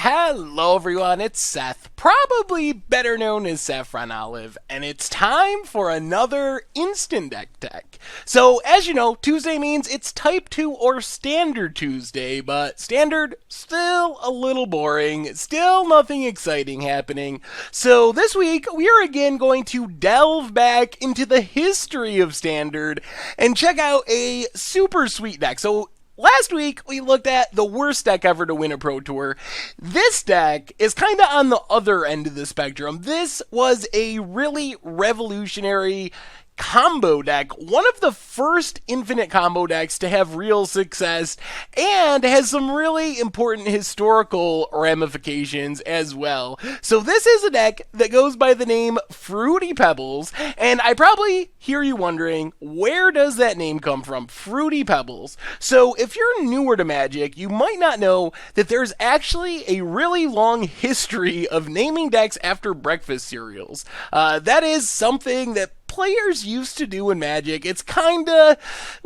Hello everyone, it's Seth, probably better known as Saffron Olive, and it's time for another Instant Deck Tech. So, as you know, Tuesday means it's Type 2 or Standard Tuesday, but Standard, still a little boring, still nothing exciting happening. So this week, we are again going to delve back into the history of Standard and check out a super sweet deck. So, last week, we looked at the worst deck ever to win a Pro Tour. This deck is kind of on the other end of the spectrum. This was a really revolutionary combo deck, one of the first infinite combo decks to have real success, and has some really important historical ramifications as well. So this is a deck that goes by the name Fruity Pebbles, and I probably hear you wondering, where does that name come from? Fruity Pebbles. So if you're newer to Magic, you might not know that there's actually a really long history of naming decks after breakfast cereals. That is something that players used to do in Magic. It's kinda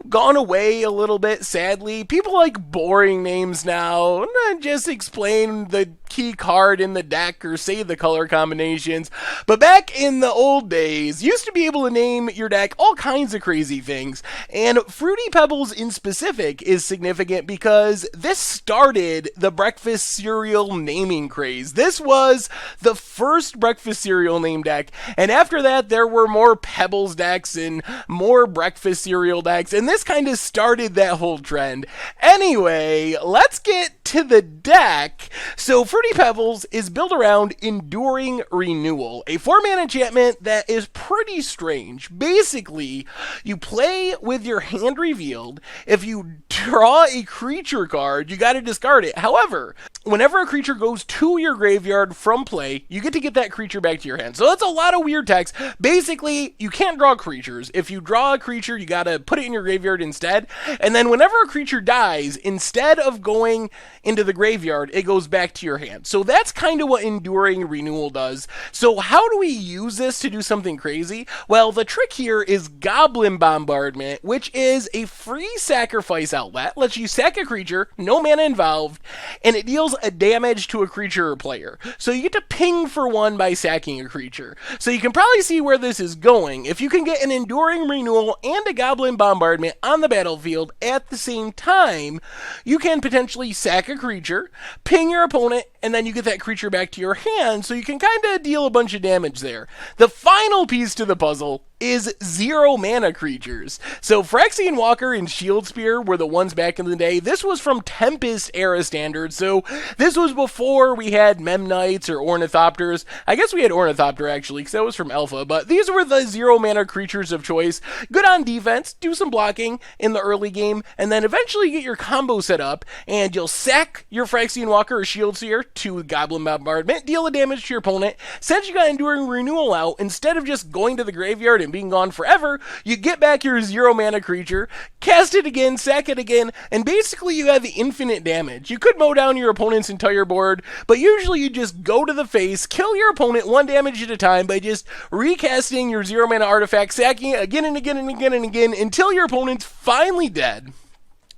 gone away a little bit, sadly. People like boring names now. Just explain the key card in the deck or say the color combinations. But back in the old days, you used to be able to name your deck all kinds of crazy things. And Fruity Pebbles in specific is significant because this started the breakfast cereal naming craze. This was the first breakfast cereal name deck. And after that, there were more Pebbles decks and more breakfast cereal decks, and this kind of started that whole trend. Anyway, let's get to the deck. So Fruity Pebbles is built around Enduring Renewal, a 4-mana enchantment that is pretty strange. Basically, you play with your hand revealed. If you draw a creature card, you gotta discard it. However, whenever a creature goes to your graveyard from play, you get to get that creature back to your hand. So that's a lot of weird text. Basically, you can't draw creatures. If you draw a creature, you gotta put it in your graveyard instead. And then whenever a creature dies, instead of going into the graveyard, it goes back to your hand. So that's kind of what Enduring Renewal does. So how do we use this to do something crazy? Well, the trick here is Goblin Bombardment, which is a free sacrifice outlet. Lets you sack a creature, no mana involved, and it deals a damage to a creature or player. So you get to ping for one by sacking a creature. So you can probably see where this is going. If you can get an Enduring Renewal and a Goblin Bombardment on the battlefield at the same time, you can potentially sack a creature, ping your opponent, and then you get that creature back to your hand, so you can kind of deal a bunch of damage there. The final piece to the puzzle is 0 mana creatures. So Phyrexian Walker and Shield Spear were the ones back in the day. This was from Tempest era Standard, so this was before we had Memnites or Ornithopters. I guess we had Ornithopter actually, because that was from Alpha, but these were the 0 mana creatures of choice. Good on defense, do some blocking in the early game, and then eventually get your combo set up, and you'll sack your Phyrexian Walker or Shield Spear to Goblin Bombardment, deal the damage to your opponent. Since you got Enduring Renewal out, instead of just going to the graveyard and being gone forever, you get back your 0 mana creature, cast it again, sack it again, and basically you have the infinite damage. You could mow down your opponent's entire board, but usually you just go to the face, kill your opponent 1 damage at a time by just recasting your 0 mana artifact, sacking it again and again and again and again until your opponent's finally dead.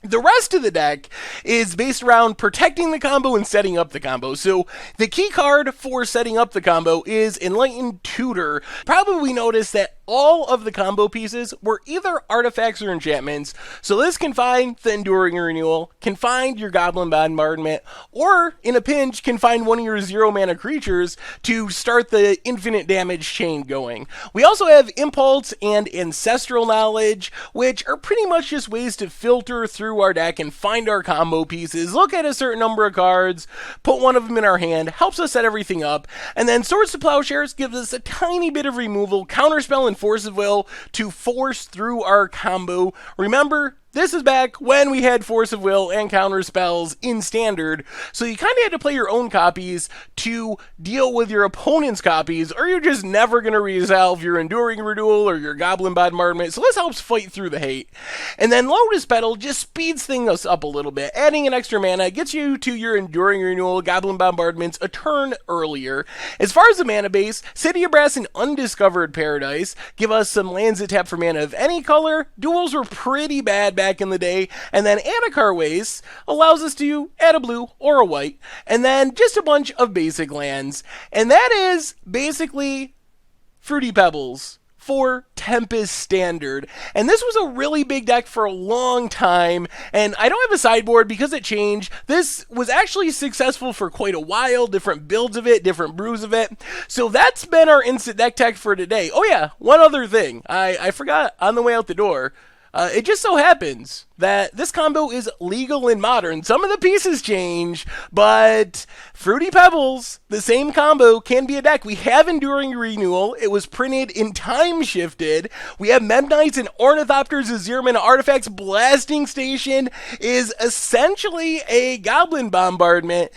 The rest of the deck is based around protecting the combo and setting up the combo. So the key card for setting up the combo is Enlightened Tutor. Probably noticed that all of the combo pieces were either artifacts or enchantments. So this can find the Enduring Renewal, can find your Goblin Bombardment, or in a pinch can find one of your 0 mana creatures to start the infinite damage chain going. We also have Impulse and Ancestral Knowledge, which are pretty much just ways to filter through our deck and find our combo pieces, look at a certain number of cards, put one of them in our hand, helps us set everything up, and then Swords to Plowshares gives us a tiny bit of removal, Counterspell, and Force of Will to force through our combo. Remember, this is back when we had Force of Will and Counter Spells in Standard, so you kind of had to play your own copies to deal with your opponent's copies, or you're just never going to resolve your Enduring Renewal or your Goblin Bombardment, so this helps fight through the hate. And then Lotus Petal just speeds things up a little bit. Adding an extra mana gets you to your Enduring Renewal, Goblin Bombardments a turn earlier. As far as the mana base, City of Brass and Undiscovered Paradise give us some lands that tap for mana of any color. Duels were pretty bad back in the day, and then add a car waste allows us to add a blue or a white, and then just a bunch of basic lands. And that is basically Fruity Pebbles for Tempest Standard. And this was a really big deck for a long time, and I don't have a sideboard because it changed. This was actually successful for quite a while, different builds of it, different brews of it. So that's been our instant deck tech for today. Oh yeah, one other thing. I forgot on the way out the door. It just so happens that this combo is legal in Modern. Some of the pieces change, but Fruity Pebbles, the same combo, can be a deck. We have Enduring Renewal. It was printed in Time Shifted. We have Memnites and Ornithopters as zero mana artifacts. Blasting Station is essentially a Goblin Bombardment.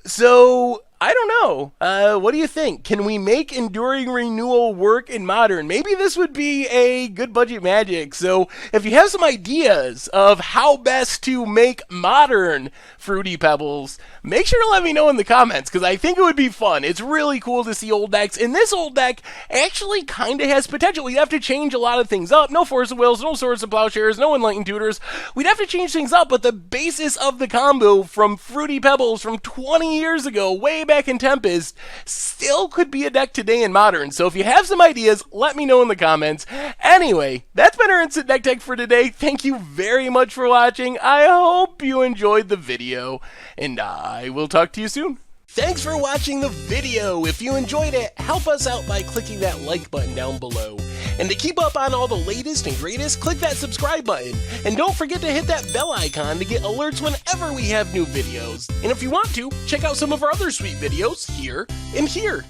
So I don't know. What do you think? Can we make Enduring Renewal work in Modern? Maybe this would be a good budget Magic. So if you have some ideas of how best to make Modern Fruity Pebbles, make sure to let me know in the comments, because I think it would be fun. It's really cool to see old decks, and this old deck actually kind of has potential. We'd have to change a lot of things up. No Force of Wills, no Swords of Plowshares, no Enlightened Tutors. We'd have to change things up, but the basis of the combo from Fruity Pebbles from 20 years ago, way back in Tempest, still could be a deck today in Modern. So if you have some ideas, let me know in the comments. Anyway, that's been our Instant Deck Tech for today. Thank you very much for watching. I hope you enjoyed the video, and I will talk to you soon. Thanks for watching the video. If you enjoyed it, help us out by clicking that like button down below. And to keep up on all the latest and greatest, click that subscribe button. And don't forget to hit that bell icon to get alerts whenever we have new videos. And if you want to, check out some of our other sweet videos here and here.